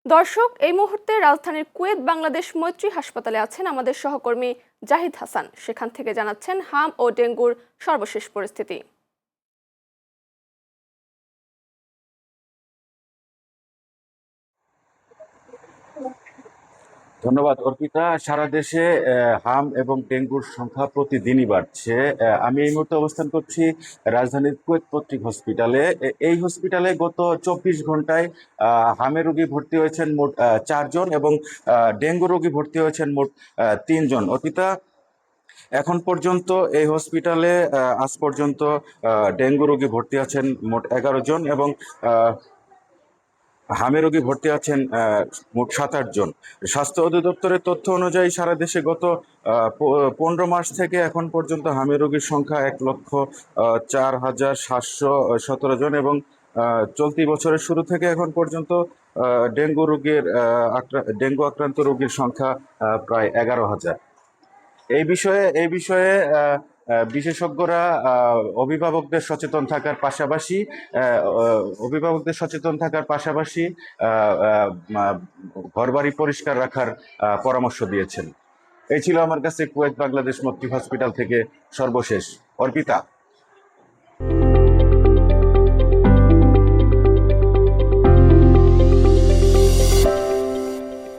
দর্শক, এই মুহূর্তে রাজধানীর কুয়েত বাংলাদেশ মৈত্রী হাসপাতালে আছেন আমাদের সহকর্মী জাহিদ হাসান। সেখান থেকে জানাচ্ছেন হাম ও ডেঙ্গুর সর্বশেষ পরিস্থিতি। ধন্যবাদ অর্পিতা। সারা দেশে হাম এবং ডেঙ্গুর সংখ্যা প্রতিদিনই বাড়ছে। আমি এই মুহূর্তে অবস্থান করছি রাজধানীর কুয়েত পত্রিক হসপিটালে। এই হসপিটালে গত 24 ঘন্টায় হামের রোগী ভর্তি হয়েছেন মোট 4 জন এবং ডেঙ্গু রোগী ভর্তি হয়েছেন মোট 3 জন। অর্পিতা, এখন পর্যন্ত এই হসপিটালে আজ পর্যন্ত ডেঙ্গু রোগী ভর্তি আছেন মোট 11 জন এবং হামে রোগী ভর্তি আছেন মোট 7-8 জন। স্বাস্থ্য অধিদপ্তরের তথ্য অনুযায়ী সারা দেশে গত 15 মার্চ থেকে এখন পর্যন্ত হামে রোগীর সংখ্যা 1,04,717 জন এবং চলতি বছরের শুরু থেকে এখন পর্যন্ত ডেঙ্গু আক্রান্ত রোগীর সংখ্যা প্রায় 11,000। এই বিষয়ে বিশেষজ্ঞরা অভিভাবকদের সচেতন থাকার পাশাপাশি ঘরবাড়ি পরিষ্কার রাখার পরামর্শ দিয়েছেন। এই ছিল আমার কাছে কুয়েত বাংলাদেশ মৈত্রী হসপিটাল থেকে সর্বশেষ। অর্পিতা।